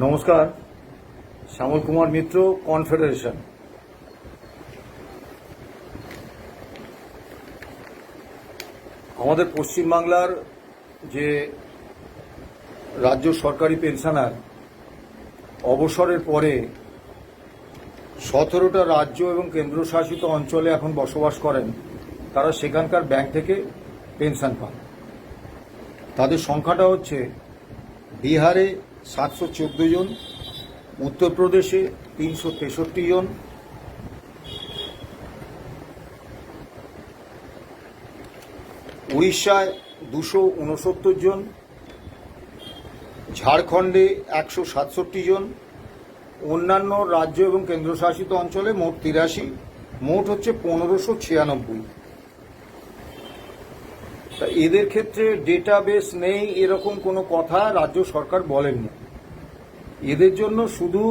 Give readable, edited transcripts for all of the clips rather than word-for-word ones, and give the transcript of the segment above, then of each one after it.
নমস্কার। শ্যামল কুমার মিত্র, কনফেডারেশন। আমাদের পশ্চিমবাংলার যে রাজ্য সরকারি পেনশনার অবসরের পরে 17টা রাজ্য এবং কেন্দ্রশাসিত অঞ্চলে এখন বসবাস করেন, তারা সেখানকার ব্যাংক থেকে পেনশন পান। তাদের সংখ্যাটা হচ্ছে বিহারে 714 জন, উত্তরপ্রদেশে 363 জন, উড়িষ্যায় 269 জন, ঝাড়খণ্ডে 167 জন, অন্যান্য রাজ্য এবং কেন্দ্রশাসিত অঞ্চলে মোট 83, মোট হচ্ছে 1596। তা এদের ক্ষেত্রে ডেটাবেস নেই এরকম কোনো কথা রাজ্য সরকার বলেননি। এদের জন্য শুধু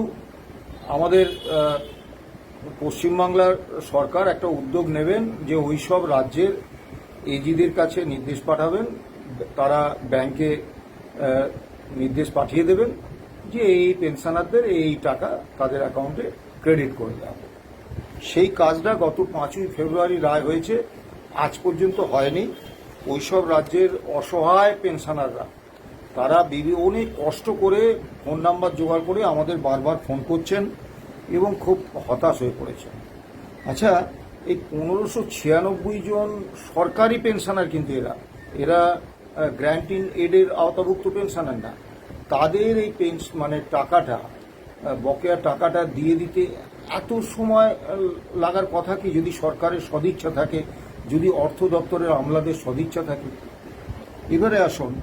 আমাদের পশ্চিমবাংলার সরকার একটা উদ্যোগ নেবেন যে ওই সব রাজ্যের এজিদের কাছে নির্দেশ পাঠাবেন, তারা ব্যাংকে নির্দেশ পাঠিয়ে দেবেন যে এই পেনশনারদের এই টাকা তাদের অ্যাকাউন্টে ক্রেডিট করে দেওয়া হবে। সেই কাজটা গত 5ই ফেব্রুয়ারি রায় হয়েছে, আজ পর্যন্ত হয়নি। ওইসব রাজ্যের অসহায় পেনশনাররা তারা অনেক কষ্ট করে ফোন নাম্বার জোগাড় করে আমাদের বারবার ফোন করছেন এবং খুব হতাশ হয়ে পড়েছেন। আচ্ছা, এই 1596 জন সরকারি পেনশনার, কিন্তু এরা গ্র্যান্ট ইন এডের আওতাভুক্ত পেনশনার না। তাদের এই টাকাটা, বকেয়া টাকাটা দিয়ে দিতে এত সময় লাগার কথা কি, যদি সরকারের সদিচ্ছা থাকে, যদি অর্থ দপ্তরের আমলাদের সদিচ্ছা থাকে। এবারে আসুন,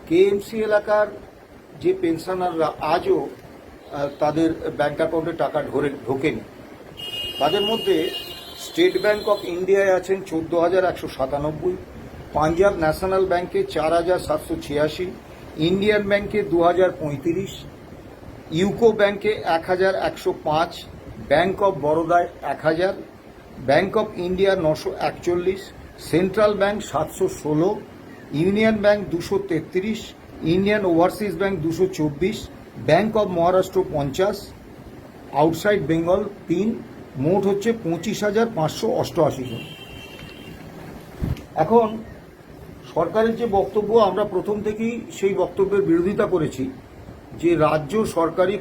কেএমসি এলাকার যে পেনশনাররা আজও তাদের ব্যাংক অ্যাকাউন্টে টাকা ঢোকেনি, তাদের মধ্যে স্টেট ব্যাংক অফ ইন্ডিয়ায় আছেন 14,197, পাঞ্জাব ন্যাশনাল ব্যাংকে 4,786, ইন্ডিয়ান ব্যাংকে 2,035, ইউকো ব্যাংকে 1,105, ব্যাংক অফ বরোদায় 1,000, Bank of India 941, Central Bank 716, Union Bank 233, Indian Overseas Bank 224, Bank of Maharashtra 50, outside Bengal 3, মোট হচ্ছে 25,588 জন। এখন সরকারের যে বক্তব্য, আমরা প্রথম থেকেই সেই বক্তব্যের বিরোধিতা করেছি যে রাজ্য সরকারি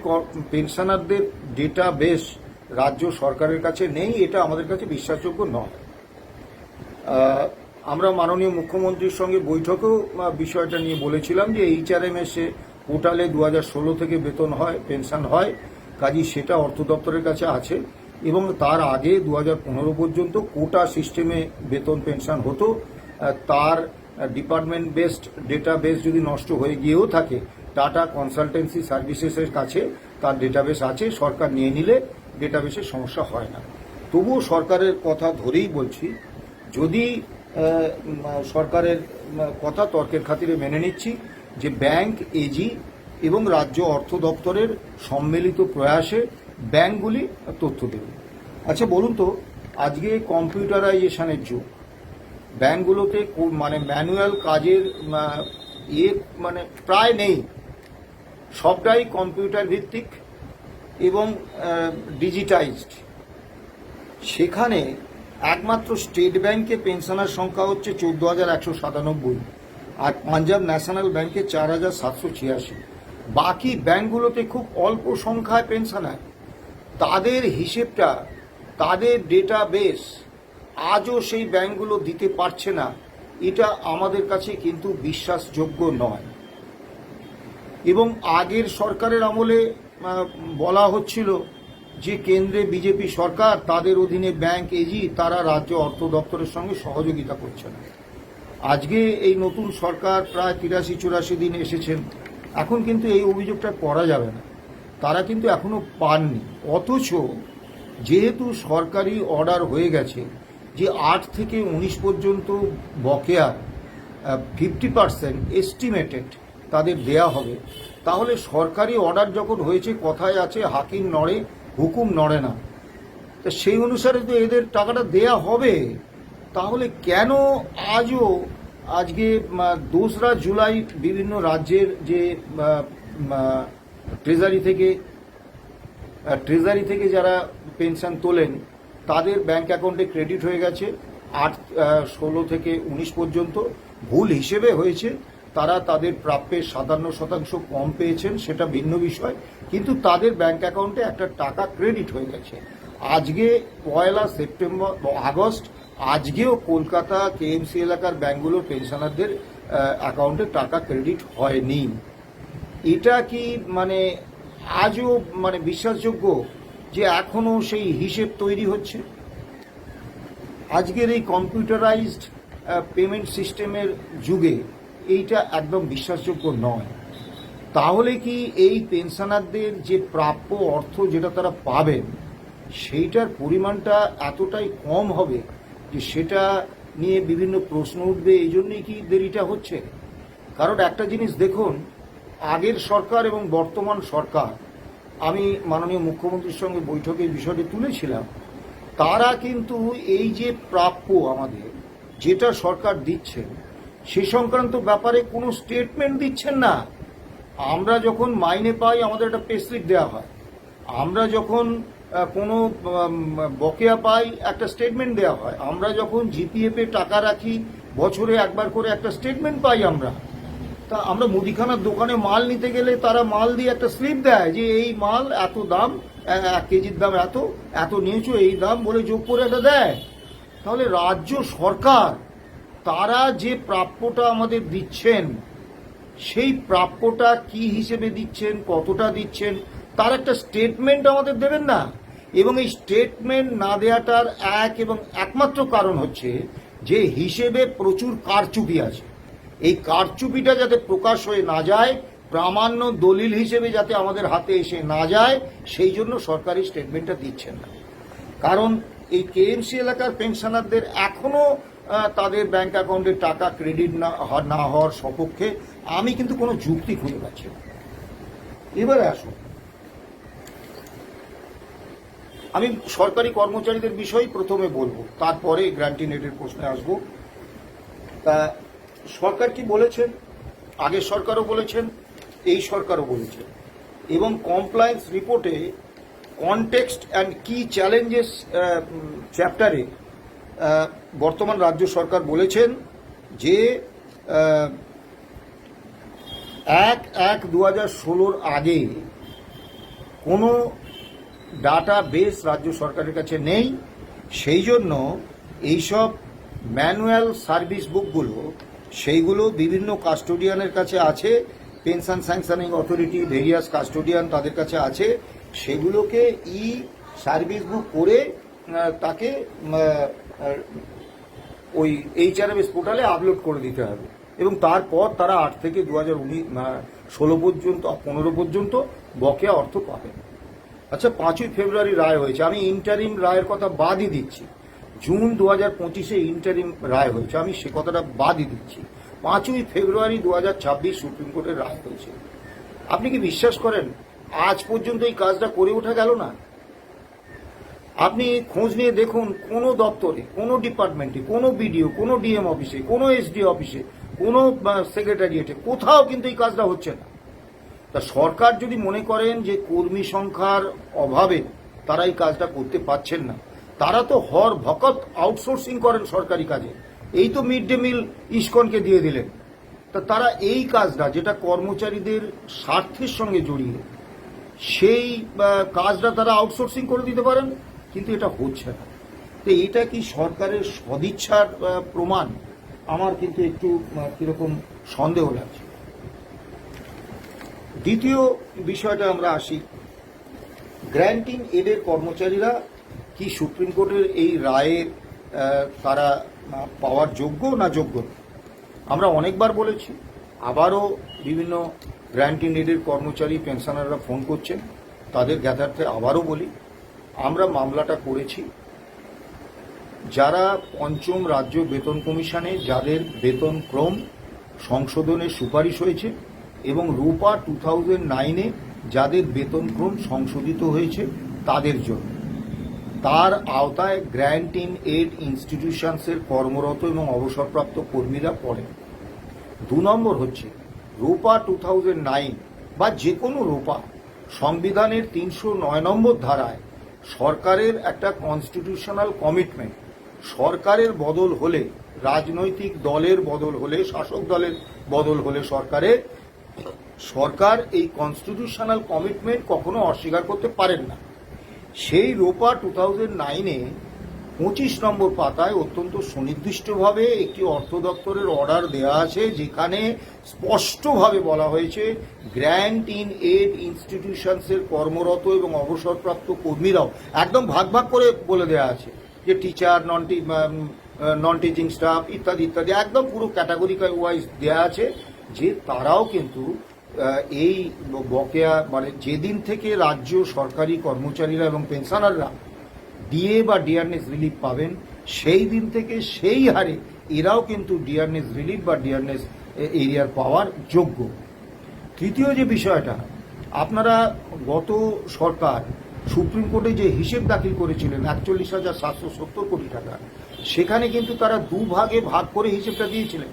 পেনশনারদের ডেটাবেস রাজ্য সরকারের কাছে নেই, এটা আমাদের কাছে বিশ্বাসযোগ্য নয়। আমরা মাননীয় মুখ্যমন্ত্রীর সঙ্গে বৈঠকেও বিষয়টা নিয়ে বলেছিলাম যে HRMS পোর্টালে 2016 থেকে বেতন হয়, পেনশন হয়, কাজেই সেটা অর্থ দপ্তরের কাছে আছে এবং তার আগে 2015 পর্যন্ত কোটা সিস্টেমে বেতন পেনশন হতো। তার ডিপার্টমেন্ট বেসড ডেটাবেস যদি নষ্ট হয়ে গিয়েও থাকে, টাটা কনসালটেন্সি সার্ভিসেসের কাছে তার ডেটাবেস আছে, সরকার নিয়ে নিলে ডেটাবেসের সমস্যা হয় না। তবুও সরকারের কথা ধরেই বলছি, যদি সরকারের কথা তর্কের খাতিরে মেনে নিচ্ছি যে ব্যাংক, এজি এবং রাজ্য অর্থ দপ্তরের সম্মিলিত প্রয়াসে ব্যাংকগুলি তথ্য দেবে। আচ্ছা বলুন তো, আজকে কম্পিউটারাইজেশনের যুগ, ব্যাংকগুলোতে ম্যানুয়াল কাজের প্রায় নেই, সবটাই কম্পিউটার ভিত্তিক এবং ডিজিটাইজড। সেখানে একমাত্র স্টেট ব্যাংকে পেনশনার সংখ্যা হচ্ছে 14,197 আর পাঞ্জাব ন্যাশনাল ব্যাংকে 4,786। বাকি ব্যাংকগুলোতে খুব অল্প সংখ্যায় পেনশনার। তাদের হিসেবটা, তাদের ডেটাবেস আজও সেই ব্যাংকগুলো দিতে পারছে না। এটা আমাদের কাছে কিন্তু বিশ্বাসযোগ্য নয়। এবং আগের সরকারের আমলে বলা হচ্ছিল যে কেন্দ্রে বিজেপি সরকার, তাদের অধীনে ব্যাংক, এজি, তারা রাজ্য অর্থ দপ্তরের সঙ্গে সহযোগিতা করছে না। আজকে এই নতুন সরকার প্রায় 83-84 দিন এসেছেন, এখন কিন্তু এই অভিযোগটা করা যাবে না, তারা কিন্তু এখনো পাননি। অথচ যেহেতু সরকারি অর্ডার হয়ে গেছে যে 8 থেকে 19 পর্যন্ত বকেয়া 50% এস্টিমেটেড তাদের দেয়া হবে, তাহলে সরকারি অর্ডার যখন হয়েছে, কথায় আছে হাকিম নড়ে হুকুম নড়ে না, তা সেই অনুসারে তো এদের টাকাটা দেয়া হবে। তাহলে কেন আজকে 2রা জুলাই বিভিন্ন রাজ্যের যে ট্রেজারি থেকে যারা পেনশন তোলেন তাদের ব্যাংক অ্যাকাউন্টে ক্রেডিট হয়ে গেছে 16 থেকে 19 পর্যন্ত। ভুল হিসেবে হয়েছে, তারা তাদের প্রাপ্যের 57% কম পেয়েছেন, সেটা ভিন্ন বিষয়, কিন্তু তাদের ব্যাংক অ্যাকাউন্টে একটা টাকা ক্রেডিট হয়ে গেছে। আজকে 1 আগস্ট আজকেও কলকাতা কেএমসি এলাকার ব্যাংকগুলোর পেনশনারদের অ্যাকাউন্টে টাকা ক্রেডিট হয়নি। এটা কি মানে আজও মানে বিশ্বাসযোগ্য যে এখনো সেই হিসেব তৈরি হচ্ছে? আজকের এই কম্পিউটারাইজড পেমেন্ট সিস্টেমের যুগে এইটা একদম বিশ্বাসযোগ্য নয়। তাহলে কি এই পেনশনারদের যে প্রাপ্য অর্থ যেটা তারা পাবেন সেইটার পরিমাণটা এতটাই কম হবে যে সেটা নিয়ে বিভিন্ন প্রশ্ন উঠবে? এই জন্যই কি দেরিটা হচ্ছে? কারণ একটা জিনিস দেখুন, আগের সরকার এবং বর্তমান সরকার, আমি মাননীয় মুখ্যমন্ত্রীর সঙ্গে বৈঠকে এই বিষয়টি তুলেছিলাম, তারা কিন্তু এই যে প্রাপ্য আমাদের যেটা সরকার দিচ্ছেন সে সংক্রান্ত ব্যাপারে কোনো স্টেটমেন্ট দিচ্ছেন না। আমরা যখন মাইনে পাই আমাদের একটা পেস্লিপ দেওয়া হয়, আমরা যখন কোনো বকেয়া পাই একটা স্টেটমেন্ট দেওয়া হয়, আমরা যখন জিপিএফে টাকা রাখি বছরে একবার করে একটা স্টেটমেন্ট পাই আমরা। তা আমরা মুদিখানার দোকানে মাল নিতে গেলে তারা মাল দিয়ে একটা স্লিপ দেয় যে এই মাল এত দাম, 1 কেজির দাম এত নিয়েছো, এই দাম বলে যোগ করে এটা দেয়। তাহলে রাজ্য সরকার তারা যে প্রাপ্যটা আমাদের দিচ্ছেন সেই প্রাপ্যটা কি হিসেবে দিচ্ছেন, কতটা দিচ্ছেন, তার একটা স্টেটমেন্ট আমাদের দেবেন না। এবং এই স্টেটমেন্ট না দেওয়াটার একমাত্র কারণ হচ্ছে যে হিসেবে প্রচুর কারচুপি আছে। এই কারচুপিটা যাতে প্রকাশ হয়ে না যায়, প্রামাণ্য দলিল হিসেবে যাতে আমাদের হাতে এসে না যায়, সেই জন্য সরকারি স্টেটমেন্টটা দিচ্ছেন না। কারণ এই কেএমসি এলাকার পেনশনারদের এখনো তাদের ব্যাংক অ্যাকাউন্টে টাকা ক্রেডিট না হওয়ার সপক্ষে আমি কিন্তু কোনো যুক্তি খুঁজে পাচ্ছি না। এবারে আসুন, আমি সরকারি কর্মচারীদের বিষয়ে প্রথমে বলবো, তারপরে গ্র্যান্টি নেটের প্রশ্নে আসবো। তা সরকার কি বলেছেন? আগের সরকারও বলেছেন, এই সরকারও বলেছেন, এবং কমপ্লায়েন্স রিপোর্টে কনটেক্সট অ্যান্ড কি চ্যালেঞ্জেস চ্যাপ্টারে বর্তমান রাজ্য সরকার বলেছেন যে 1/1/2016 আগে কোনো ডাটা বেস রাজ্য সরকারের কাছে নেই। সেই জন্য এইসব ম্যানুয়াল সার্ভিস বুকগুলো সেইগুলো বিভিন্ন কাস্টোডিয়ানের কাছে আছে, pension sanctioning authority, various custodian তাদের কাছে আছে। সেগুলোকে সার্ভিস বুক করে তাকে ওই HRMS পোর্টালে আপলোড করে দিতে হবে, এবং তারপর তারা 8 থেকে 2016 পর্যন্ত 15 পর্যন্ত বকেয়া অর্থ পাবে। আচ্ছা, 5ই ফেব্রুয়ারি রায় হয়েছে, আমি ইন্টারিম রায়ের কথা বাদই দিচ্ছি। জুন 2025-এ ইন্টারিম রায় হয়েছে, আমি সে কথাটা বাদই দিচ্ছি। 5ই ফেব্রুয়ারি 2026 সুপ্রিম কোর্টের রায় হয়েছে। আপনি কি বিশ্বাস করেন আজ পর্যন্ত এই কাজটা করে ওঠা গেল না? আপনি খোঁজ নিয়ে দেখুন, কোনো দপ্তরে, কোনো ডিপার্টমেন্টে, কোনো বিডিও, কোনো ডিএম অফিসে, কোনো এসডি অফিসে, কোনো সেক্রেটারিয়েটে, কোথাও কিন্তু এই কাজটা হচ্ছে না। তা সরকার যদি মনে করেন যে কর্মী সংখ্যার অভাবে তারা এই কাজটা করতে পারছেন না, তারা তো হর ভকত আউটসোর্সিং করেন সরকারি কাজে। এই তো মিড ডে মিল ইস্কনকে দিয়ে দিলেন। তা তারা এই কাজটা যেটা কর্মচারীদের স্বার্থের সঙ্গে জড়িয়ে, সেই কাজটা তারা আউটসোর্সিং করে দিতে পারেন, কিন্তু এটা হচ্ছে না। তো এটা কি সরকারের সদিচ্ছার প্রমাণ? আমার কিন্তু একটু কিরকম সন্দেহ লাগছে। দ্বিতীয় বিষয়টা আমরা আসি, গ্র্যান্টিং এডের কর্মচারীরা কি সুপ্রিম কোর্টের এই রায়ের তারা পাওয়ার যোগ্য না যোগ্য? আমরা অনেকবার বলেছি, আবারও বিভিন্ন গ্র্যান্টিং এডের কর্মচারী পেনশনাররা ফোন করছেন, তাদের জ্ঞাতার্থে আবারও বলি, আমরা মামলাটা করেছি। যারা পঞ্চম রাজ্য বেতন কমিশনে যাদের বেতন ক্রম সংশোধনের সুপারিশ হয়েছে, এবং রূপা 2009-এ যাদের বেতন ক্রম সংশোধিত হয়েছে তাদের জন্য, তার আওতায় গ্র্যান্টিং এড ইনস্টিটিউশনসের কর্মরত এবং অবসরপ্রাপ্ত কর্মীরা পড়েন। 2 নম্বর হচ্ছে রূপা 2009 বা যে কোনো রূপা সংবিধানের 309 নম্বর ধারায় সরকারের একটা কনস্টিটিউশনাল কমিটমেন্ট, সরকারের বদল হলে, রাজনৈতিক দলের বদল হলে, শাসক দলের বদল হলে সরকার এই কনস্টিটিউশনাল কমিটমেন্ট কখনো অস্বীকার করতে পারেন না। সেই রোপা 2009-এ 25 নম্বর পাতায় অত্যন্ত সুনির্দিষ্টভাবে একটি অর্থ দপ্তরের অর্ডার দেওয়া আছে, যেখানে স্পষ্টভাবে বলা হয়েছে গ্র্যান্ট ইন এড ইনস্টিটিউশনসের কর্মরত এবং অবসরপ্রাপ্ত কর্মীরাও একদম ভাগ ভাগ করে বলে দেওয়া আছে যে টিচার, নন টিচিং স্টাফ ইত্যাদি ইত্যাদি, একদম পুরো ক্যাটাগরি ওয়াইজ দেওয়া আছে যে তারাও কিন্তু এই বকেয়া, মানে যেদিন থেকে রাজ্য সরকারি কর্মচারীরা এবং পেনশনাররা ডিএ বা ডিয়ারনেস রিলিফ পাবেন, সেই দিন থেকে সেই হারে এরাও কিন্তু ডিয়ারনেস রিলিফ বা ডিয়ারনেস এরিয়ার পাওয়ার যোগ্য। তৃতীয় যে বিষয়টা, আপনারা গত সরকার সুপ্রিম কোর্টে যে হিসেব দাখিল করেছিলেন 41,770 কোটি টাকা, সেখানে কিন্তু তারা দুভাগে ভাগ করে হিসেবটা দিয়েছিলেন।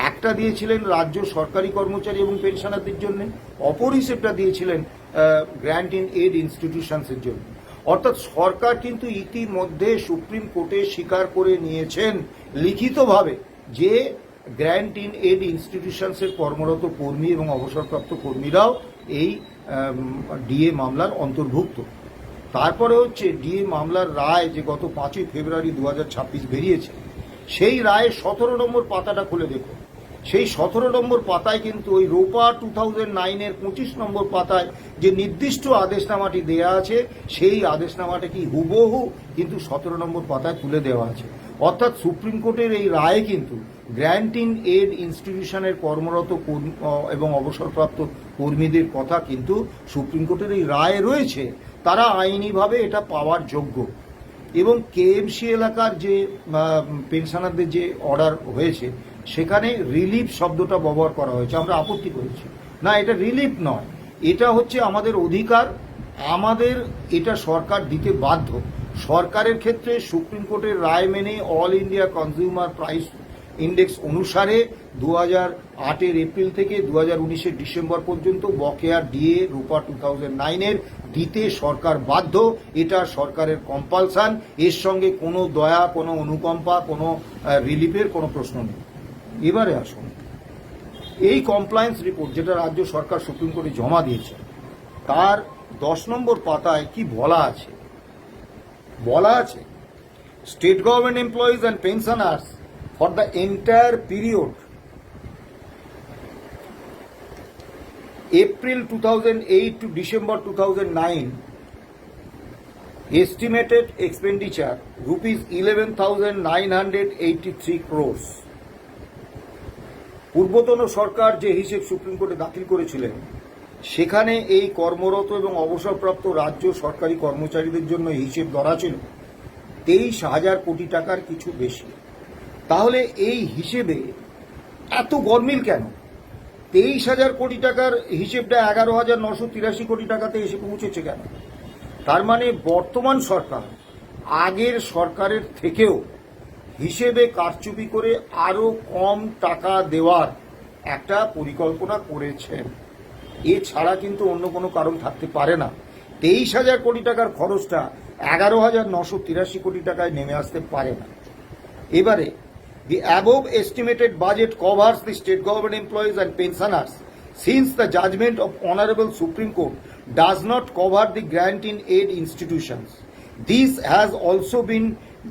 একটা দিয়েছিলেন রাজ্য সরকারি কর্মচারী এবং পেনশনারদের জন্য, অপর হিসেবটা দিয়েছিলেন গ্র্যান্ট ইন এড ইনস্টিটিউশনসের জন্য। অর্থাৎ সরকার কিন্তু ইতিমধ্যে সুপ্রিম কোর্টে স্বীকার করে নিয়েছেন লিখিতভাবে যে গ্র্যান্ট ইন এড ইনস্টিটিউশনসের কর্মরত কর্মী এবং অবসরপ্রাপ্ত কর্মীরাও এই ডিএ মামলার অন্তর্ভুক্ত। তারপরে হচ্ছে ডিএ মামলার রায় যে গত 5ই ফেব্রুয়ারি 2026 বেরিয়েছে, সেই রায়ের 17 নম্বর পাতাটা খুলে দেখুন। সেই 17 নম্বর পাতায় কিন্তু ওই রোপা 2009-এর 25 নম্বর পাতায় যে নির্দিষ্ট আদেশনামাটি দেয়া আছে, সেই আদেশনামাটা কি হুবহু কিন্তু 17 নম্বর পাতায় তুলে দেওয়া আছে। অর্থাৎ সুপ্রিম কোর্টের এই রায়ে কিন্তু গ্র্যান্ট ইন এড ইনস্টিটিউশনের কর্মরত এবং অবসরপ্রাপ্ত কর্মীদের কথা কিন্তু সুপ্রিম কোর্টের এই রায়ে রয়েছে, তারা আইনিভাবে এটা পাওয়ার যোগ্য। এবং কেএমসি এলাকার যে পেনশনারদের যে অর্ডার হয়েছে, সেখানে রিলিফ শব্দটা ব্যবহার করা হয়েছে, আমরা আপত্তি করেছি। না, এটা রিলিফ নয়, এটা হচ্ছে আমাদের অধিকার, আমাদের এটা সরকার দিতে বাধ্য। সরকারের ক্ষেত্রে সুপ্রিম কোর্টের রায় মেনে all India consumer price index অনুসারে 2008-এর এপ্রিল থেকে 2019-এর ডিসেম্বর পর্যন্ত বকেয়া ডিএ রোপা 2009-এর দিতে সরকার বাধ্য। এটা সরকারের কম্পালসান, এর সঙ্গে কোনো দয়া, কোনো অনুকম্পা, কোনো রিলিফের কোনো প্রশ্ন নেই। এবারে আসুন, এই কমপ্লায়েন্স রিপোর্ট যেটা রাজ্য সরকার সুপ্রিম কোর্টে জমা দিয়েছে, তার 10 নম্বর পাতায় কি বলা আছে? বলা আছে, state government employees and pensioners for the entire period April 2008 to December 2009, estimated expenditure rupees 11,983 crores. পূর্বতন সরকার যে হিসেব সুপ্রিম কোর্টে দাখিল করেছিলেন, সেখানে এই কর্মরত এবং অবসরপ্রাপ্ত রাজ্য সরকারি কর্মচারীদের জন্য হিসেব ধরা ছিল 23,000 কোটি টাকার কিছু বেশি। তাহলে এই হিসেবে এত গরমিল কেন? 23,000 কোটি টাকার হিসেবটা 11,983 কোটি টাকাতে এসে পৌঁছেছে কেন? তার মানে বর্তমান সরকার আগের সরকারের থেকেও হিসেবে কারচুপি করে আরো কম টাকা দেওয়ার একটা পরিকল্পনা করেছেন। এছাড়া কিন্তু অন্য কোনো কারণ থাকতে পারে না। 23,000 কোটি টাকার খরচটা 11,983 কোটি টাকায় নেমে আসতে পারে না। এবারে, the above estimated budget covers the state government employees and pensioners, since the judgment of Honorable Supreme Court does not cover the grant in aid institutions. This has also been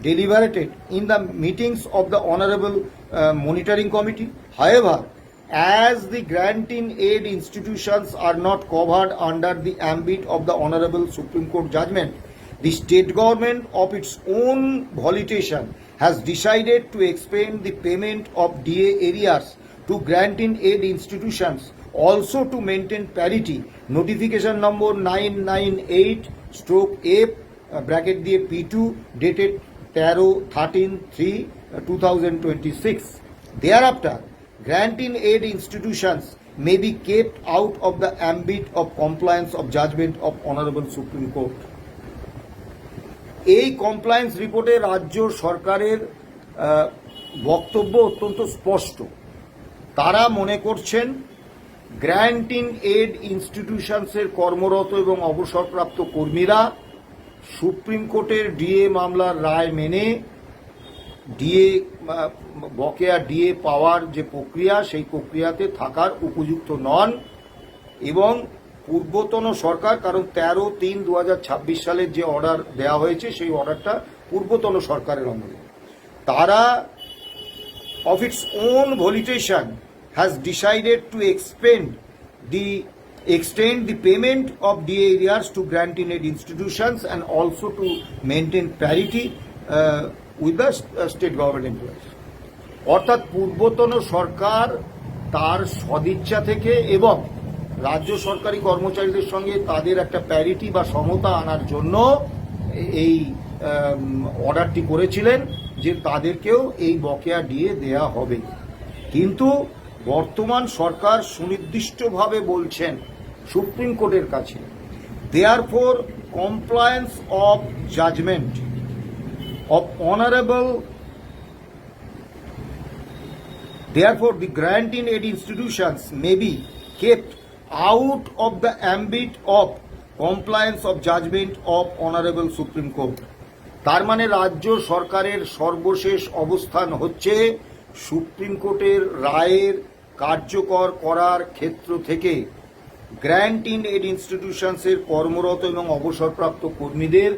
deliberated in the meetings of the Honorable Monitoring Committee. However, as the grant in aid institutions are not covered under the ambit of the Honorable Supreme Court judgment, the state government of its own volition has decided to expand the payment of DA areas to grant in aid institutions, also to maintain parity. Notification number 998/F bracket দিয়ে P2 dated 13/3/2026. Thereafter, grant in aid institutions may be kept out of the ambit of compliance of judgment of Honorable Supreme Court. এই compliance রিপোর্টে রাজ্য সরকারের বক্তব্য অত্যন্ত স্পষ্ট। তারা মনে করছেন গ্র্যান্টিং এড ইনস্টিটিউশনসের কর্মরত এবং অবসরপ্রাপ্ত কর্মীরা সুপ্রিম কোর্টের ডিএ মামলার রায় মেনে ডিএ বকেয়া ডিএ পাওয়ার যে প্রক্রিয়া সেই প্রক্রিয়াতে থাকার উপযুক্ত নন এবং পূর্বতন সরকার, কারণ 13/3/2026 সালের যে অর্ডার দেওয়া হয়েছে সেই অর্ডারটা পূর্বতন সরকারের আমলে, তারা of its own volition has decided to extend the payment of DA arrears to granting aid institutions and also to maintain parity with the state government employees. অর্থাৎ পূর্বতন সরকার তার সদিচ্ছা থেকে এবং রাজ্য সরকারি কর্মচারীদের সঙ্গে তাদের একটা প্যারিটি বা সমতা আনার জন্য এই অর্ডারটি করেছিলেন যে তাদেরকেও এই বকেয়া ডিএ দেয়া হবে। কিন্তু বর্তমান সরকার সুনির্দিষ্টভাবে বলছেন সুপ্রিম কোর্টের কাছে, therefore compliance of judgment of honourable, therefore the granting aid institutions may be kept out of the ambit of compliance of judgment of honorable Supreme Court. তার মানে রাজ্য সরকারের সর্বশেষ অবস্থান হচ্ছে সুপ্রিম কোর্টের রায়ের কার্যকর করার ক্ষেত্র থেকে গ্র্যান্টিং এড ইনস্টিটিউশনসের কর্মরত এবং অবসরপ্রাপ্ত কর্মীদের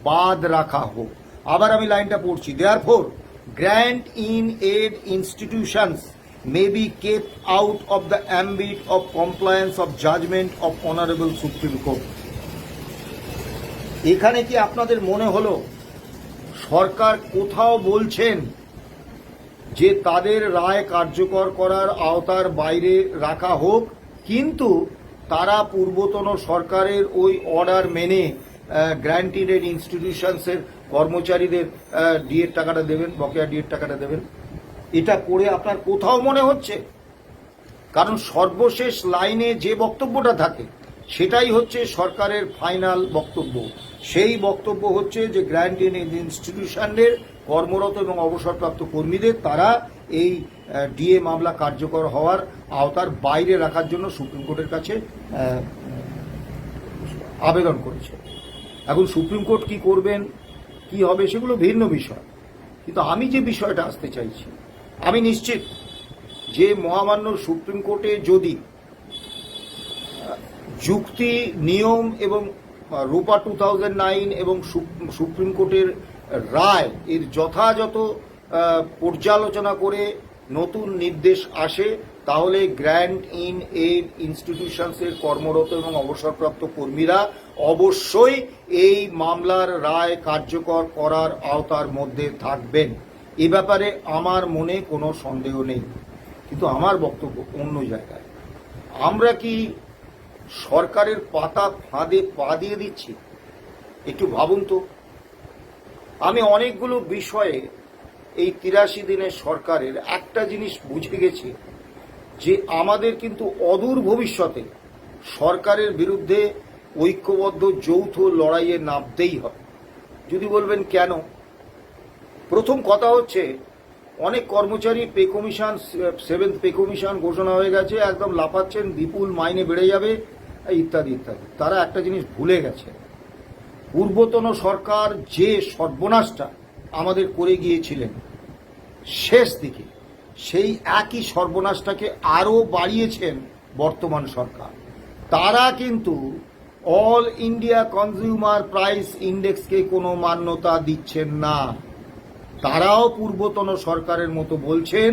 বাদ রাখা হোক। আবার আমি লাইনটা পড়ছি, therefore grant in aid institutions may be kept out of the ambit of compliance of judgment of honorable Supreme Court. এখানে কি আপনাদের মনে হলো সরকার কোথাও বলছেন যে তাদের রায় কার্যকর করার আওতার বাইরে রাখা হোক, কিন্তু তারা পূর্বতন সরকারের ওই অর্ডার মেনে গ্র্যান্টিং এড ইনস্টিটিউশনসের কর্মচারীদের ডিএর টাকাটা দেবেন, বকেয়া ডিএর টাকাটা দেবেন? এটা করে আপনার কোথাও মনে হচ্ছে? কারণ সর্বশেষ লাইনে যে বক্তব্যটা থাকে সেটাই হচ্ছে সরকারের ফাইনাল বক্তব্য। সেই বক্তব্য হচ্ছে যে গ্র্যান্টিং এড ইনস্টিটিউশনের কর্মরত এবং অবসরপ্রাপ্ত কর্মীদের তারা এই ডিএ মামলা কার্যকর হওয়ার আওতার বাইরে রাখার জন্য সুপ্রিম কোর্টের কাছে আবেদন করেছে। এখন সুপ্রিম কোর্ট কি করবেন, কি হবে, সেগুলো ভিন্ন বিষয়। কিন্তু আমি যে বিষয়টা আসতে চাইছি, আমি নিশ্চিত যে মহামান্য সুপ্রিম কোর্টে যদি যুক্তি, নিয়ম এবং রূপা 2009 এবং সুপ্রিম কোর্টের রায় এর যথাযথ পর্যালোচনা করে নতুন নির্দেশ আসে, তাহলে গ্র্যান্ট ইন এড ইনস্টিটিউশনসের কর্মরত এবং অবসরপ্রাপ্ত কর্মীরা অবশ্যই এই মামলার রায় কার্যকর করার আওতার মধ্যে থাকবেন। এ ব্যাপারে আমার মনে কোনো সন্দেহ নেই। কিন্তু আমার বক্তব্য অন্য জায়গায়। আমরা কি সরকারের পাতা ফাঁদে পা দিয়ে দিচ্ছি? একটু ভাবুন তো। আমি অনেকগুলো বিষয়ে এই 83 দিনের সরকারের একটা জিনিস বুঝে গেছি, যে আমাদের কিন্তু অদূর ভবিষ্যতে সরকারের বিরুদ্ধে ঐক্যবদ্ধ যৌথ লড়াইয়ে নামতেই হবে। যদি বলবেন কেন, প্রথম কথা হচ্ছে অনেক কর্মচারী pay commission, 7th pay commission ঘোষণা হয়ে গেছে, একদম লাফাচ্ছেন, বিপুল মাইনে বেড়ে যাবে ইত্যাদি ইত্যাদি। তারা একটা জিনিস ভুলে গেছে, পূর্বতন সরকার যে সর্বনাশটা আমাদের করে গিয়েছিলেন শেষ দিকে, সেই একই সর্বনাশটাকে আরও বাড়িয়েছেন বর্তমান সরকার। তারা কিন্তু অল ইন্ডিয়া কনজিউমার প্রাইস ইন্ডেক্সকে কোনো মান্যতা দিচ্ছেন না। তারাও পূর্বতন সরকারের মতো বলছেন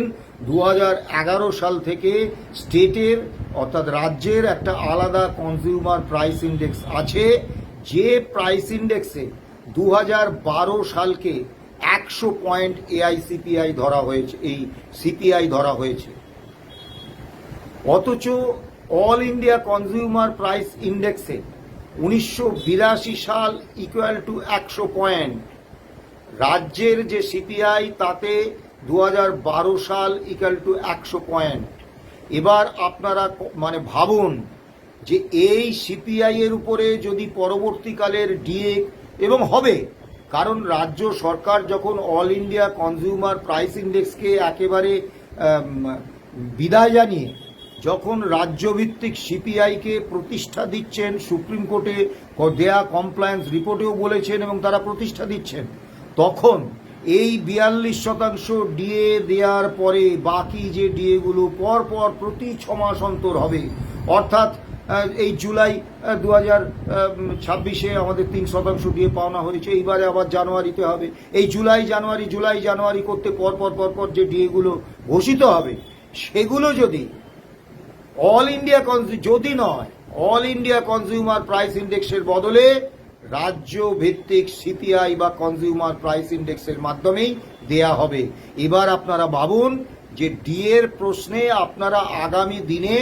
2011 সাল থেকে স্টেটের অর্থাৎ রাজ্যের একটা আলাদা কনজিউমার প্রাইস ইন্ডেক্স আছে, যে প্রাইস ইন্ডেক্সে 2012 সালকে 100 পয়েন্ট এআইসিপিআই ধরা হয়েছে, এই সিপিআই ধরা হয়েছে। অথচ অল ইন্ডিয়া কনজিউমার প্রাইস ইন্ডেক্সে 1982 সাল ইকুয়াল টু 100 পয়েন্ট, রাজ্যের যে সিপিআই তাতে 2012 সাল ইকুয়াল টু 100 পয়েন্ট। এবার আপনারা মানে ভাবুন যে এই সিপিআই এর উপরে যদি পরবর্তীকালের ডিএ এবং হবে, কারণ রাজ্য সরকার যখন অল ইন্ডিয়া কনজিউমার প্রাইস ইন্ডেক্সকে একেবারে বিদায় জানিয়ে যখন রাজ্যভিত্তিক সিপিআইকে প্রতিষ্ঠা দিচ্ছেন, সুপ্রিম কোর্টে দেয়া কমপ্লায়েন্স রিপোর্টেও বলেছেন এবং তারা প্রতিষ্ঠা দিচ্ছেন, তখন এই 42% ডিএ দেওয়ার পরে বাকি যে ডিএগুলো পরপর প্রতি 6 মাস অন্তর হবে, অর্থাৎ এই জুলাই 2026-এ আমাদের 3% ডিএ পাওনা হয়েছে, এইবারে আবার জানুয়ারিতে হবে, এই জুলাই জানুয়ারি করতে পরপর যে ডিএগুলো ঘোষিত হবে, সেগুলো যদি অল ইন্ডিয়া কনজিউমার প্রাইস ইন্ডেক্সের বদলে রাজ্য ভিত্তিক সিপিআই বা কনজিউমার প্রাইস ইন্ডেক্সের মাধ্যমেই দেয়া হবে। এবার আপনারা ভাবুন যে ডিএর প্রশ্নে আপনারা আগামী দিনে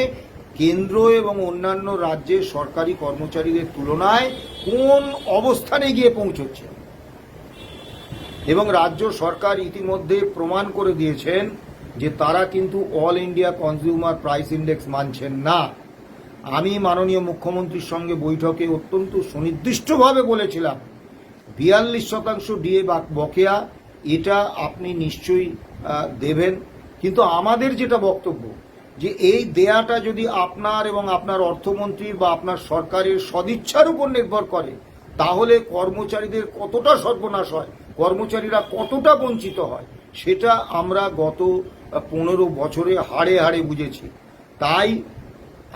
কেন্দ্র এবং অন্যান্য রাজ্যের সরকারি কর্মচারীদের তুলনায় কোন অবস্থানে গিয়ে পৌঁছচ্ছে। এবং রাজ্য সরকার ইতিমধ্যে প্রমাণ করে দিয়েছেন যে তারা কিন্তু All India consumer price index মানছেন না। আমি মাননীয় মুখ্যমন্ত্রীর সঙ্গে বৈঠকে অত্যন্ত সুনির্দিষ্টভাবে বলেছিলাম 42% ডিএ বকেয়া, এটা আপনি নিশ্চয়ই দেবেন, কিন্তু আমাদের যেটা বক্তব্য যে এই দেয়াটা যদি আপনার এবং আপনার অর্থমন্ত্রীর বা আপনার সরকারের সদিচ্ছার উপর নির্ভর করে, তাহলে কর্মচারীদের কতটা সর্বনাশ হয়, কর্মচারীরা কতটা বঞ্চিত হয়, সেটা আমরা গত 15 বছরে হাড়ে হাড়ে বুঝেছি। তাই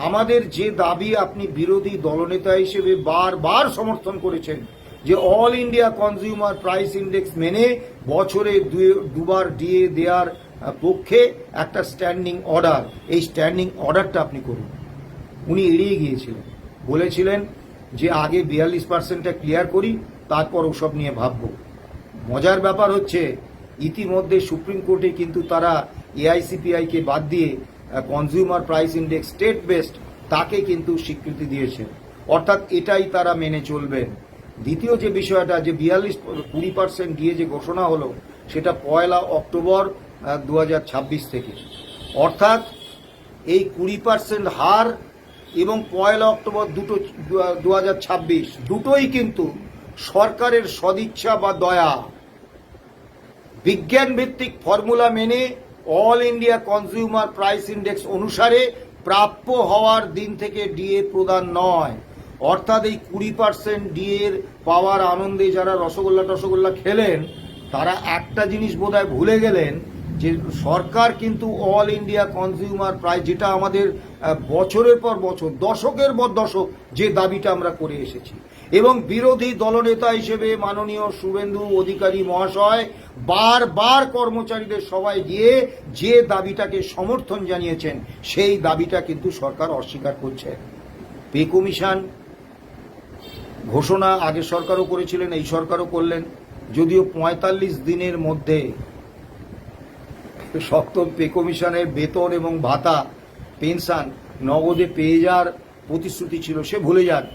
আমাদের যে দাবি আপনি বিরোধী দলনেতা হিসেবে বারবার সমর্থন করেছেন যে all India consumer price index মেনে বছরে দুবার ডিএ দেওয়ার পক্ষে একটা স্ট্যান্ডিং অর্ডার, এই স্ট্যান্ডিং অর্ডারটা আপনি করুন। উনি এড়িয়ে গিয়েছিলেন, বলেছিলেন যে আগে 42%টা ক্লিয়ার করি, তারপর ওসব নিয়ে ভাববো। মজার ব্যাপার হচ্ছে ইতিমধ্যে সুপ্রিম কোর্টে কিন্তু তারা এআইসিপিআইকে বাদ দিয়ে consumer price index state based তাকে কিন্তু স্বীকৃতি দিয়েছে, অর্থাৎ এটাই তারা মেনে চলবেন। দ্বিতীয় যে বিষয়টা, যে 20% ডিএ যে ঘোষণা হলো, সেটা 1 অক্টোবর 2026 থেকে, অর্থাৎ এই 20% হার এবং 1 অক্টোবর 2026 দুটোই কিন্তু সরকারের সদিচ্ছা বা দয়া। বিজ্ঞান ভিত্তিক ফর্মুলা মেনে all India consumer price index অনুসারে প্রাপ্য হওয়ার দিন থেকে ডিএ প্রদান নয়। অর্থাৎ এই 20% ডিএর পাওয়ার আনন্দে যারা রসগোল্লা খেলেন, তারা একটা জিনিস বোধহয় ভুলে গেলেন যে সরকার কিন্তু অল ইন্ডিয়া কনজিউমার প্রাইস, যেটা আমাদের বছরের পর বছর, দশকের পর দশক যে দাবিটা আমরা করে এসেছি, এবং বিরোধী দলনেতা হিসেবে মাননীয় শুভেন্দু অধিকারী মহাশয় বারবার কর্মচারীদের সবাই গিয়ে যে দাবিটাকে সমর্থন জানিয়েছেন, সেই দাবিটা কিন্তু সরকার অস্বীকার করছে। পে কমিশন ঘোষণা আগের সরকারও করেছিলেন, এই সরকারও করলেন, যদিও 45 দিনের মধ্যে সপ্তম পে কমিশনের বেতন এবং ভাতা, পেনশন নগদে পেয়ে যাওয়ার প্রতিশ্রুতি ছিল, সে ভুলে যান।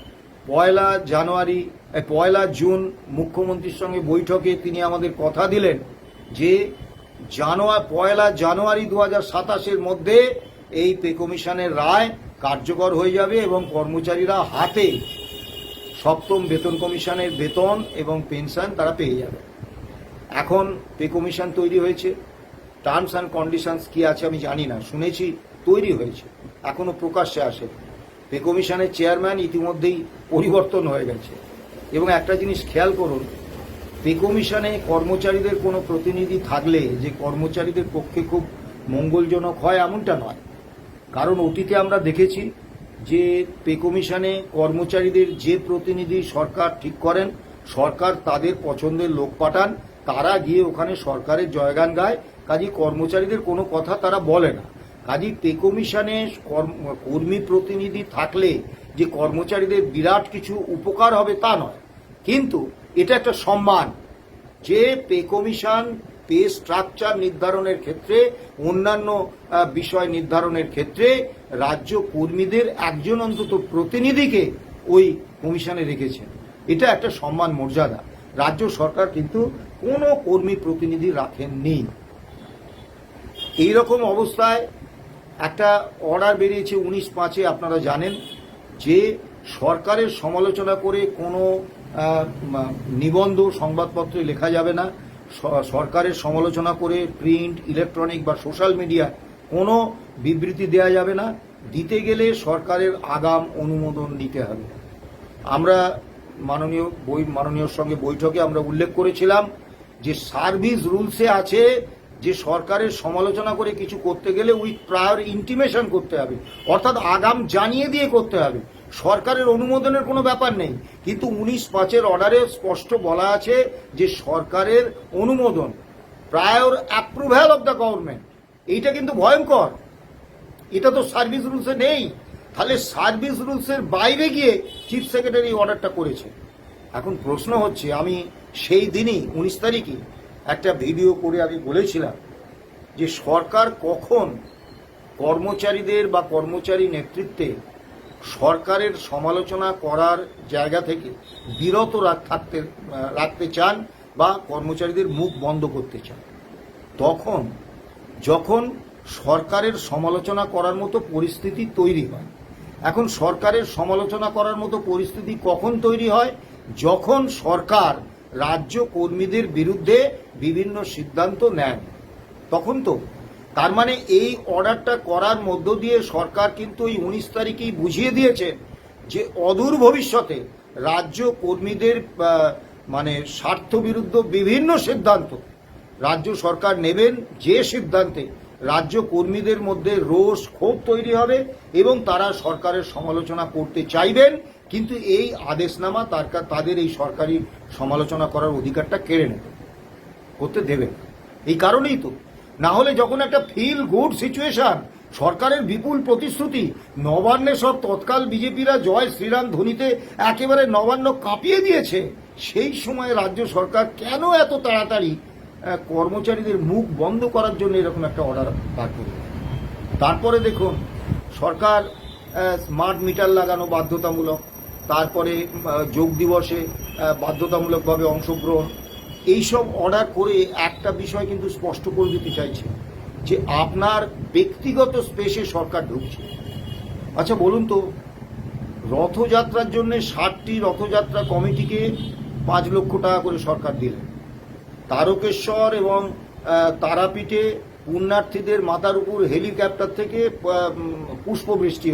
1 জুন মুখ্যমন্ত্রীর সঙ্গে বৈঠকে তিনি আমাদের কথা দিলেন যে 1 জানুয়ারি 2027-এর মধ্যে এই পে কমিশনের রায় কার্যকর হয়ে যাবে এবং কর্মচারীরা হাতে সপ্তম বেতন কমিশনের বেতন এবং পেনশন তারা পেয়ে যাবে। এখন পে কমিশন তৈরি হয়েছে, টার্মস অ্যান্ড কন্ডিশনস কি আছে আমি জানি না, শুনেছি তৈরি হয়েছে, এখনো প্রকাশ্যে আসে। পে কমিশনের চেয়ারম্যান ইতিমধ্যেই পরিবর্তন হয়ে গেছে। এবং একটা জিনিস খেয়াল করুন, পে কমিশনে কর্মচারীদের কোনো প্রতিনিধি থাকলে যে কর্মচারীদের পক্ষে খুব মঙ্গলজনক হয় এমনটা নয়। কারণ অতীতে আমরা দেখেছি যে পে কমিশনে কর্মচারীদের যে প্রতিনিধি সরকার ঠিক করেন, সরকার তাদের পছন্দের লোক পাঠান, তারা গিয়ে ওখানে সরকারের জয়গান গায়, কাজী কর্মচারীদের কোনো কথা তারা বলে না। কাজী পে কমিশনে কর্মী প্রতিনিধি থাকলে যে কর্মচারীদের বিরাট কিছু উপকার হবে তা নয়, কিন্তু এটা একটা সম্মান যে পে কমিশন পে স্ট্রাকচার নির্ধারণের ক্ষেত্রে, অন্যান্য বিষয় নির্ধারণের ক্ষেত্রে রাজ্য কর্মীদের একজন অন্তত প্রতিনিধিকে ওই কমিশনে রেখেছেন। এটা একটা সম্মান মর্যাদা। রাজ্য সরকার কিন্তু কোনো কর্মী প্রতিনিধি রাখেননি। এইরকম অবস্থায় একটা অর্ডার বেরিয়েছে 19/5-এ, আপনারা জানেন, যে সরকারের সমালোচনা করে কোনো নিবন্ধ সংবাদপত্রে লেখা যাবে না, সরকারের সমালোচনা করে প্রিন্ট, ইলেকট্রনিক বা সোশ্যাল মিডিয়া কোনো বিবৃতি দেওয়া যাবে না, দিতে গেলে সরকারের আগাম অনুমোদন নিতে হবে। আমরা মাননীয় সঙ্গে বৈঠকে আমরা উল্লেখ করেছিলাম যে সার্ভিস রুলসে আছে যে সরকারের সমালোচনা করে কিছু করতে গেলে উইথ প্রায়র ইন্টিমেশন করতে হবে, অর্থাৎ আগাম জানিয়ে দিয়ে করতে হবে। সরকারের অনুমোদনের কোনো ব্যাপার নেই, কিন্তু 19(5)-এর অর্ডারে স্পষ্ট বলা আছে যে সরকারের অনুমোদন, প্রায়র অ্যাপ্রুভ্যাল অফ দ্য গভর্নমেন্ট। এইটা কিন্তু ভয়ঙ্কর, এটা তো সার্ভিস রুলসে নেই। তাহলে সার্ভিস রুলসের বাইরে গিয়ে চিফ সেক্রেটারি অর্ডারটা করেছে। এখন প্রশ্ন হচ্ছে, আমি সেই দিনই 19 তারিখে একটা ভিডিও করে আমি বলেছিলাম যে সরকার কখন কর্মচারীদের বা কর্মচারী নেতৃত্বে সরকারের সমালোচনা করার জায়গা থেকে বিরত রাখতে চান বা কর্মচারীদের মুখ বন্ধ করতে চান, তখন যখন সরকারের সমালোচনা করার মতো পরিস্থিতি তৈরি হয়। এখন সরকারের সমালোচনা করার মতো পরিস্থিতি কখন তৈরি হয়? যখন সরকার রাজ্য কর্মীদের বিরুদ্ধে বিভিন্ন সিদ্ধান্ত নেন, তখন তো। তার মানে এই অর্ডারটা করার মধ্য দিয়ে সরকার কিন্তু এই 19 তারিখেই বুঝিয়ে দিয়েছে যে অদূর ভবিষ্যতে রাজ্য কর্মীদের মানে স্বার্থ বিরুদ্ধ বিভিন্ন সিদ্ধান্ত রাজ্য সরকার নেবেন, যে সিদ্ধান্তে রাজ্য কর্মীদের মধ্যে রোষ ক্ষোভ তৈরি হবে এবং তারা সরকারের সমালোচনা করতে চাইবেন, কিন্তু এই আদেশনামা তাদের এই সরকারি সমালোচনা করার অধিকারটা কেড়ে নেবে, করতে দেবে। এই কারণেই তো, না হলে যখন একটা ফিল গুড সিচুয়েশন, সরকারের বিপুল প্রতিশ্রুতি, নবান্নে সব তৎকাল বিজেপিরা জয় শ্রীরাম ধ্বনিতে একেবারে নবান্ন কাঁপিয়ে দিয়েছে, সেই সময় রাজ্য সরকার কেন এত তাড়াতাড়ি কর্মচারীদের মুখ বন্ধ করার জন্য এরকম একটা অর্ডার বার করবে? তারপরে দেখুন, সরকার স্মার্ট মিটার লাগানো বাধ্যতামূলক, তারপরে যোগ দিবসে বাধ্যতামূলকভাবে অংশগ্রহণ, এইসব অর্ডার করে একটা বিষয় কিন্তু স্পষ্ট করে দিতে চাইছে যে আপনার ব্যক্তিগত স্পেসে সরকার ঢুকছে। আচ্ছা বলুন তো, রথযাত্রার জন্য 60টি রথযাত্রা কমিটিকে 5 লক্ষ টাকা করে সরকার দিলেন। তারকেশ্বর এবং তারাপীঠে পুণ্যার্থীদের মাথার উপর হেলিকপ্টার থেকে পুষ্পবৃষ্টি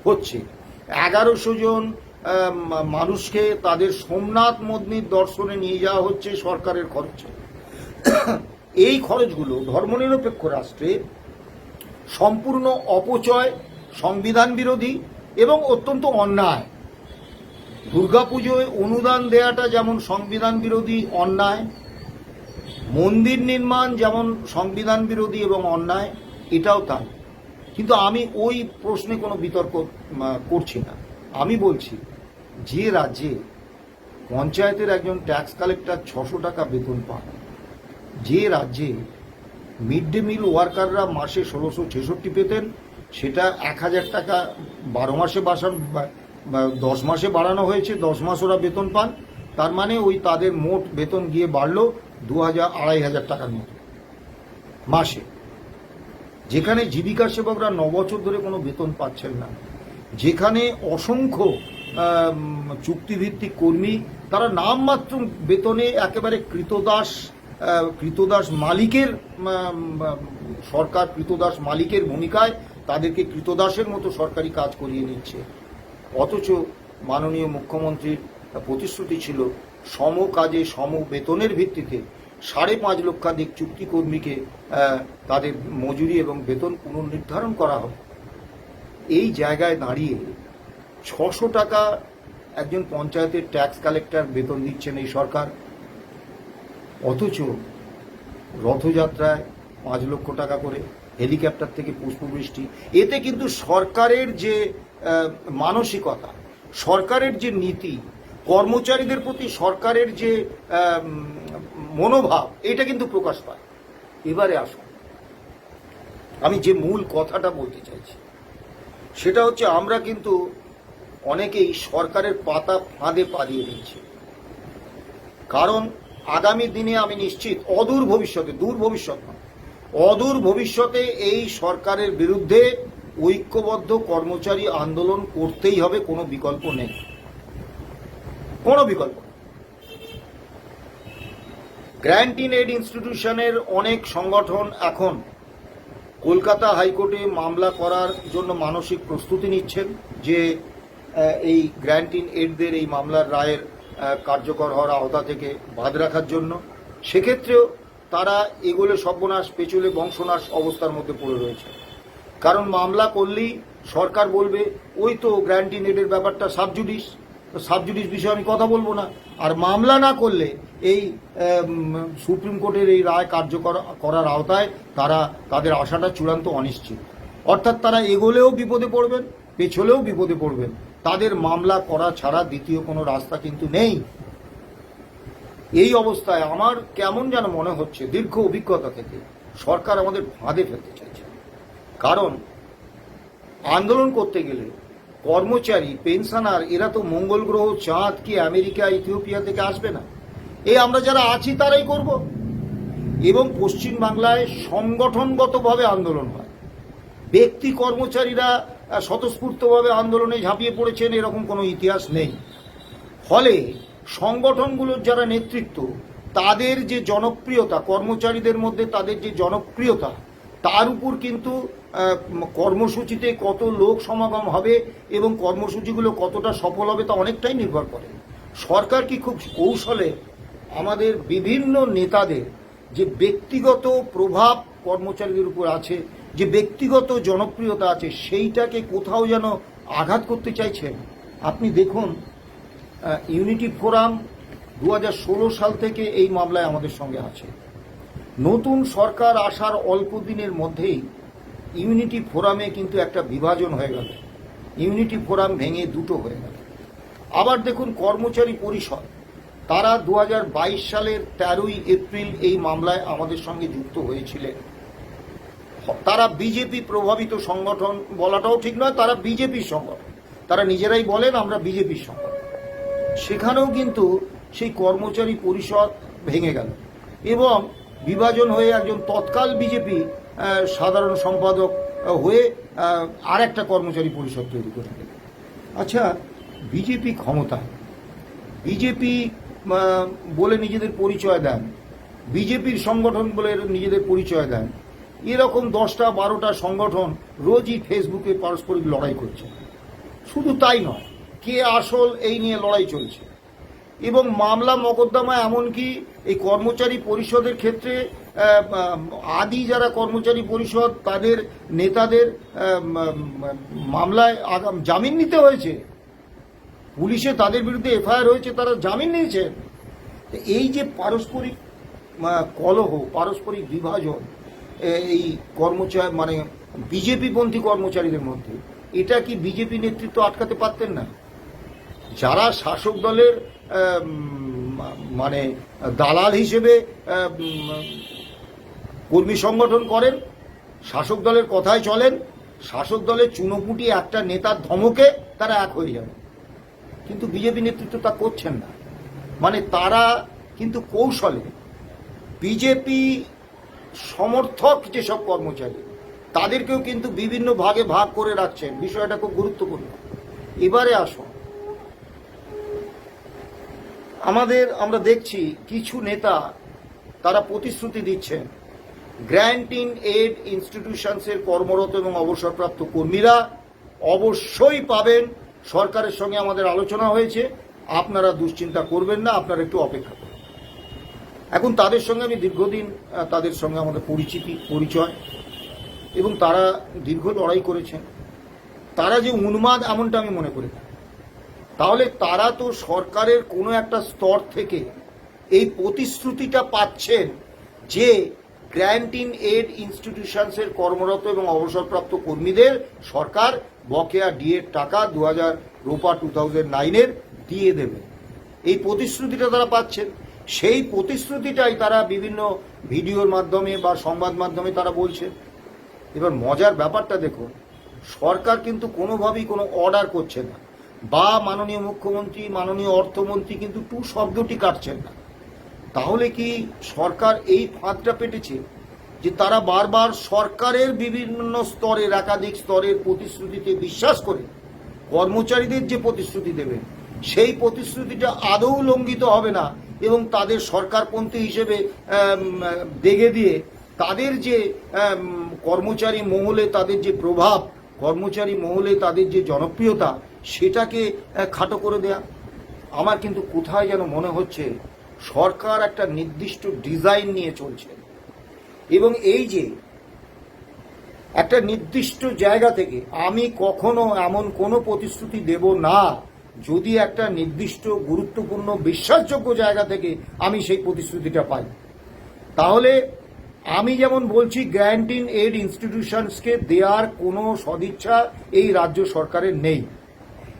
হচ্ছে। 1100 জন মানুষকে তাদের সোমনাথ মন্দির দর্শনে নিয়ে যাওয়া হচ্ছে সরকারের খরচে। এই খরচগুলো ধর্মনিরপেক্ষ রাষ্ট্রে সম্পূর্ণ অপচয়, সংবিধান বিরোধী এবং অত্যন্ত অন্যায়। দুর্গাপুজোয় অনুদান দেওয়াটা যেমন সংবিধান বিরোধী, অন্যায়, মন্দির নির্মাণ যেমন সংবিধান বিরোধী এবং অন্যায়, এটাও তাই। কিন্তু আমি ওই প্রশ্নে কোনো বিতর্ক করছি না। আমি বলছি, যে রাজ্যে পঞ্চায়েতের একজন ট্যাক্স কালেক্টর 600 টাকা বেতন পান, যে রাজ্যে মিড ডে মিল ওয়ার্কাররা মাসে 1666 পেতেন, সেটা 1000 টাকা 12 মাসে 10 মাসে বাড়ানো হয়েছে, 10 মাস ওরা বেতন পান। তার মানে ওই তাদের মোট বেতন গিয়ে বাড়লো 2000-2500 টাকার মতো মাসে। যেখানে জীবিকা সেবকরা 9 বছর ধরে কোনো বেতন পাচ্ছেন না, যেখানে অসংখ্য চুক্তিভিত্তিক কর্মী, তারা নামমাত্র বেতনে একেবারে কৃতদাস মালিকের, সরকার কৃতদাস মালিকের ভূমিকায় তাদেরকে কৃতদাসের মতো সরকারি কাজ করিয়ে নিচ্ছে। অথচ মাননীয় মুখ্যমন্ত্রীর প্রতিশ্রুতি ছিল সম কাজে সম বেতনের ভিত্তিতে 5.5 লক্ষাধিক চুক্তি কর্মীকে তাদের মজুরি এবং বেতন পুনর্নির্ধারণ করা হবে। এই জায়গায় দাঁড়িয়ে 600 টাকা একজন পঞ্চায়েতের ট্যাক্স কালেক্টর বেতন দিচ্ছেন এই সরকার, অথচ রথযাত্রায় 5 লক্ষ টাকা করে, হেলিকপ্টার থেকে পুষ্পবৃষ্টি। এতে কিন্তু সরকারের যে মানসিকতা, সরকারের যে নীতি, কর্মচারীদের প্রতি সরকারের যে মনোভাব, এটা কিন্তু প্রকাশ পায়। এবারে আসুন, আমি যে মূল কথাটা বলতে চাইছি সেটা হচ্ছে, আমরা কিন্তু অনেকেই সরকারের পাতা ফাঁদে পা দিয়ে দিচ্ছি। কারণ আগামী দিনে আমি নিশ্চিত, অদূর ভবিষ্যতে, দূর ভবিষ্যৎ নয়, অদূর ভবিষ্যতে এই সরকারের বিরুদ্ধে ঐক্যবদ্ধ কর্মচারী আন্দোলন করতেই হবে, কোনো বিকল্প নেই, কোনো বিকল্প নেই। গ্র্যান্ট ইন এড ইনস্টিটিউশনের অনেক সংগঠন এখন কলকাতা হাইকোর্টে মামলা করার জন্য মানসিক প্রস্তুতি নিচ্ছেন যে এই গ্র্যান্ট ইন এডদের এই মামলার রায়ের কার্যকর হওয়ার আওতা থেকে বাদ রাখার জন্য। সেক্ষেত্রেও তারা এগোলে সর্বনাশ পেছলে বংশনাশ অবস্থার মধ্যে পড়ে রয়েছে। কারণ মামলা করলেই সরকার বলবে ওই তো গ্র্যান্ট ইন এডের ব্যাপারটা সাবজুডিস, তো সাবজুডিস বিষয়ে আমি কথা বলবো না। আর মামলা না করলে এই সুপ্রিম কোর্টের এই রায় কার্যকর করার আওতায় তাদের আশাটা চূড়ান্ত অনিশ্চিত। অর্থাৎ তারা এগোলেও বিপদে পড়বেন, পেছলেও বিপদে পড়বেন। তাদের মামলা করা ছাড়া দ্বিতীয় কোনো রাস্তা কিন্তু নেই। এই অবস্থায় আমার কেমন যেন মনে হচ্ছে, দীর্ঘ অভিজ্ঞতা থেকে সরকার আমাদের ফাঁদে ফেলতে চাইছে। কারণ আন্দোলন করতে গেলে কর্মচারী, পেনশনার এরা তো মঙ্গল গ্রহ, চাঁদ কি আমেরিকা, ইথিওপিয়া থেকে আসবে না। এই আমরা যারা আছি তারাই করব। এবং পশ্চিমবাংলায় সংগঠনগতভাবে আন্দোলন হয়, ব্যক্তি কর্মচারীরা স্বতঃস্ফূর্তভাবে আন্দোলনে ঝাঁপিয়ে পড়েছেন এরকম কোনো ইতিহাস নেই। ফলে সংগঠনগুলোর যারা নেতৃত্ব, তাদের যে জনপ্রিয়তা, কর্মচারীদের মধ্যে তাদের যে জনপ্রিয়তা, তার উপর কিন্তু কর্মসূচিতে কত লোক সমাগম হবে এবং কর্মসূচিগুলো কতটা সফল হবে তা অনেকটাই নির্ভর করে। সরকার কি খুব কৌশলে আমাদের বিভিন্ন নেতাদের যে ব্যক্তিগত প্রভাব কর্মচারীদের উপর আছে, যে ব্যক্তিগত জনপ্রিয়তা আছে, সেইটাকে কোথাও যেন আঘাত করতে চাইছেন। আপনি দেখুন, ইউনিটি ফোরাম 2016 সাল থেকে এই মামলায় আমাদের সঙ্গে আছে। নতুন সরকার আসার অল্প দিনের মধ্যেই ইউনিটি ফোরামে কিন্তু একটা বিভাজন হয়ে গেল, ইউনিটি ফোরাম ভেঙে দুটো হয়ে গেল। আবার দেখুন কর্মচারী পরিষদ, তারা 2022 সালের 13ই এপ্রিল এই মামলায় আমাদের সঙ্গে যুক্ত হয়েছিলেন। তারা বিজেপি প্রভাবিত সংগঠন বলাটাও ঠিক নয়, তারা বিজেপির সংগঠন, তারা নিজেরাই বলেন আমরা বিজেপির সংগঠন। সেখানেও কিন্তু সেই কর্মচারী পরিষদ ভেঙে গেল এবং বিভাজন হয়ে একজন তৎকাল বিজেপি সাধারণ সম্পাদক হয়ে আর একটা কর্মচারী পরিষদ তৈরি করে দিল। আচ্ছা, বিজেপি ক্ষমতায়, বিজেপি বলে নিজেদের পরিচয় দেন, বিজেপির সংগঠন বলে নিজেদের পরিচয় দেন, এরকম 10টা 12টা সংগঠন রোজই ফেসবুকে পারস্পরিক লড়াই করছে। শুধু তাই নয়, কে আসল এই নিয়ে লড়াই চলছে। এবং মামলা মোকদ্দমা এমনকি এই কর্মচারী পরিষদের ক্ষেত্রে আদি যারা কর্মচারী পরিষদ তাদের নেতাদের মামলায় জামিন নিতে হয়েছে, পুলিশে তাদের বিরুদ্ধে এফআইআর হয়েছে, তারা জামিন নিয়েছেন। এই যে পারস্পরিক কলহ, পারস্পরিক বিভাজন এই কর্মচারী মানে বিজেপিপন্থী কর্মচারীদের মধ্যে, এটা কি বিজেপি নেতৃত্ব আটকাতে পারতেন না? যারা শাসক দলের মানে দালাল হিসেবে কর্মী সংগঠন করেন, শাসক দলের কথায় চলেন, শাসক দলের চুনোপুটি একটা নেতার ধমকে তারা এক হয়ে যাবে। কিন্তু বিজেপি নেতৃত্ব তা করছেন না। মানে তারা কিন্তু কৌশলে বিজেপি সমর্থক যেসব কর্মচারী তাদেরকেও কিন্তু বিভিন্ন ভাগে ভাগ করে রাখছেন। বিষয়টা খুব গুরুত্বপূর্ণ। এবারে আসুন, আমরা দেখছি কিছু নেতা তারা প্রতিশ্রুতি দিচ্ছেন গ্র্যান্ট ইন এড ইনস্টিটিউশনসের কর্মরত এবং অবসরপ্রাপ্ত কর্মীরা অবশ্যই পাবেন, সরকারের সঙ্গে আমাদের আলোচনা হয়েছে, আপনারা দুশ্চিন্তা করবেন না, আপনারা একটু অপেক্ষা করুন। এখন তাদের সঙ্গে আমি দীর্ঘদিন তাদের সঙ্গে আমাদের পরিচয় এবং তারা দীর্ঘ লড়াই করেছেন। তারা যে উন্মাদ এমনটা আমি মনে করি না। তাহলে তারা তো সরকারের কোনো একটা স্তর থেকে এই প্রতিশ্রুতিটা পাচ্ছেন যে গ্র্যান্ট ইন এড ইনস্টিটিউশনসের কর্মরত এবং অবসরপ্রাপ্ত কর্মীদের সরকার বকেয়া ডিএর টাকা 2000 রোপা 2009-এর দিয়ে দেবে। এই প্রতিশ্রুতিটা তারা পাচ্ছেন। সেই প্রতিশ্রুতিটাই তারা বিভিন্ন ভিডিওর মাধ্যমে বা সংবাদ মাধ্যমে তারা বলছেন। এবার মজার ব্যাপারটা দেখুন, সরকার কিন্তু কোনোভাবেই কোনো অর্ডার করছে না, বা মাননীয় মুখ্যমন্ত্রী, মাননীয় অর্থমন্ত্রী কিন্তু টু শব্দটি কাটছেন না। তাহলে কি সরকার এই ফাঁদটা পেতেছে যে তারা বারবার সরকারের বিভিন্ন স্তরের, একাধিক স্তরের প্রতিশ্রুতিতে বিশ্বাস করে কর্মচারীদের যে প্রতিশ্রুতি দেবেন সেই প্রতিশ্রুতিটা আদৌ লঙ্ঘিত হবে না এবং তাদের সরকারপন্থী হিসেবে দেগে দিয়ে তাদের যে কর্মচারী মহলে তাদের যে প্রভাব, কর্মচারী মহলে তাদের যে জনপ্রিয়তা, সেটাকে খাটো করে দেয়া। আমার কিন্তু কোথায় যেন মনে হচ্ছে সরকার একটা নির্দিষ্ট ডিজাইন নিয়ে চলছে, এবং এই যে একটা নির্দিষ্ট জায়গা থেকে আমি কখনো এমন কোনো প্রতিশ্রুতি দেব না যদি একটা নির্দিষ্ট গুরুত্বপূর্ণ বিশ্বাসযোগ্য জায়গা থেকে আমি সেই প্রতিশ্রুতিটা পাই। তাহলে আমি যেমন বলছি গ্র্যান্ট ইন এড ইনস্টিটিউশনসকে দেওয়ার কোনো সদিচ্ছা এই রাজ্য সরকারের নেই,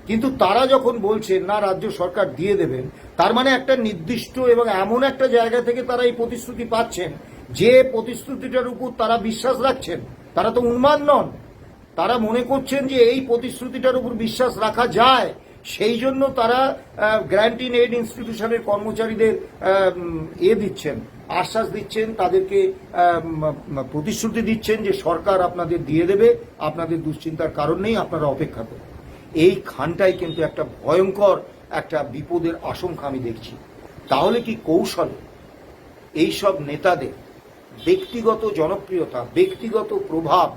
কিন্তু তারা যখন বলছেন না রাজ্য সরকার দিয়ে দেবেন, তার মানে একটা নির্দিষ্ট এবং এমন একটা জায়গা থেকে তারা এই প্রতিশ্রুতি পাচ্ছেন যে প্রতিশ্রুতিটার উপর তারা বিশ্বাস রাখছেন। তারা তো উন্মাদ নন, তারা মনে করছেন যে এই প্রতিশ্রুতিটার উপর বিশ্বাস রাখা যায়, সেই জন্য তারা গ্র্যান্ট ইন এড ইনস্টিটিউশনের কর্মচারীদের দিচ্ছেন, আশ্বাস দিচ্ছেন, তাদেরকে প্রতিশ্রুতি দিচ্ছেন যে সরকার আপনাদের দিয়ে দেবে, আপনাদের দুশ্চিন্তার কারণ নেই, আপনারা অপেক্ষা করুন। এই খানটাই কিন্তু একটা ভয়ঙ্কর একটা বিপদের আশঙ্কা আমি দেখছি। তাহলে কি কৌশলে এইসব নেতাদের ব্যক্তিগত জনপ্রিয়তা, ব্যক্তিগত প্রভাব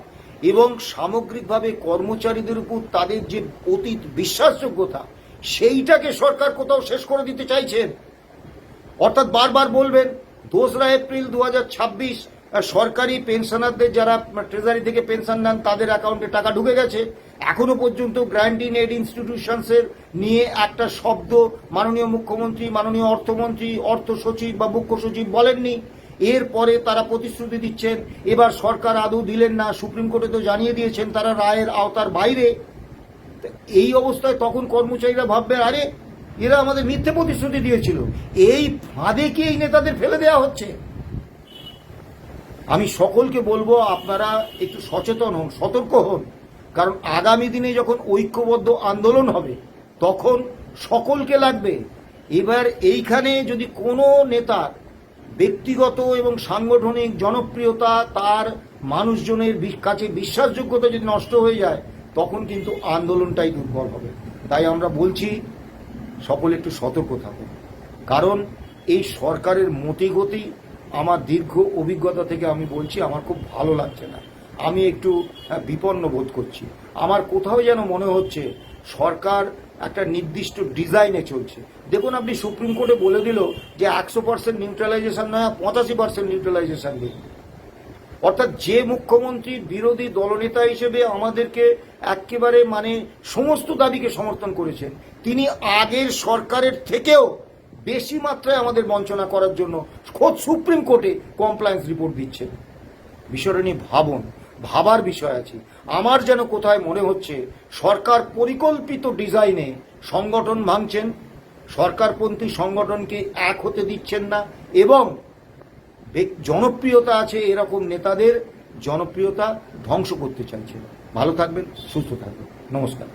এবং সামগ্রিকভাবে কর্মচারীদের উপর তাদের যে অতীত বিশ্বাসযোগ্যতা, সেইটাকে সরকার কোথাও শেষ করে দিতে চাইছেন? অর্থাৎ বারবার বলবেন 2রা এপ্রিল 2026 সরকারি পেনশনারদের যারা ট্রেজারি থেকে পেনশন নেন তাদের অ্যাকাউন্টে টাকা ঢুকে গেছে। এখনো পর্যন্ত গ্র্যান্ট ইন এড ইনস্টিটিউশনসের নিয়ে একটা শব্দ মাননীয় মুখ্যমন্ত্রী, মাননীয় অর্থমন্ত্রী, অর্থ সচিব বা মুখ্য সচিব বলেননি। এরপরে তারা প্রতিশ্রুতি দিচ্ছেন, এবার সরকার আদৌ দিলেন না, সুপ্রিম কোর্টে তো জানিয়ে দিয়েছেন তারা রায়ের আওতার বাইরে। এই অবস্থায় তখন কর্মচারীরা ভাববে আরে এরা আমাদের মিথ্যে প্রতিশ্রুতি দিয়েছিল, এই ফাঁদে কি এই নেতাদের ফেলে দেওয়া হচ্ছে? আমি সকলকে বলবো আপনারা একটু সচেতন হন, সতর্ক হন, কারণ আগামী দিনে যখন ঐক্যবদ্ধ আন্দোলন হবে তখন সকলকে লাগবে। এবার এইখানে যদি কোনো নেতার ব্যক্তিগত এবং সাংগঠনিক জনপ্রিয়তা, তার মানুষজনের কাছে বিশ্বাসযোগ্যতা যদি নষ্ট হয়ে যায়, তখন কিন্তু আন্দোলনটাই দুর্বল হবে। তাই আমরা বলছি সকলে একটু সতর্ক থাকুন, কারণ এই সরকারের মতিগতি আমার দীর্ঘ অভিজ্ঞতা থেকে আমি বলছি আমার খুব ভালো লাগছে না। আমি একটু বিপন্ন বোধ করছি। আমার কোথাও যেন মনে হচ্ছে সরকার একটা নির্দিষ্ট ডিজাইনে চলছে। দেখুন, আপনি সুপ্রিম কোর্টে বলে দিল যে 100% নিউট্রালাইজেশন নয়, 85% নিউট্রালাইজেশন দিন। অর্থাৎ যে মুখ্যমন্ত্রী বিরোধী দলনেতা হিসেবে আমাদেরকে একেবারে সমস্ত দাবিকে সমর্থন করেছেন, তিনি আগের সরকারের থেকেও বেশি মাত্রায় আমাদের বঞ্চনা করার জন্য খোদ সুপ্রিম কোর্টে কমপ্লায়েন্স রিপোর্ট দিচ্ছেন। বিষয়টা নিয়ে ভাবুন, ভাবার বিষয় আছে। আমার যেন কোথায় মনে হচ্ছে সরকার পরিকল্পিত ডিজাইনে সংগঠন ভাঙছেন, সরকারপন্থী সংগঠনকে এক হতে দিচ্ছেন না, এবং জনপ্রিয়তা আছে এরকম নেতাদের জনপ্রিয়তা ধ্বংস করতে চাইছেন। ভালো থাকবেন, সুস্থ থাকবেন, নমস্কার।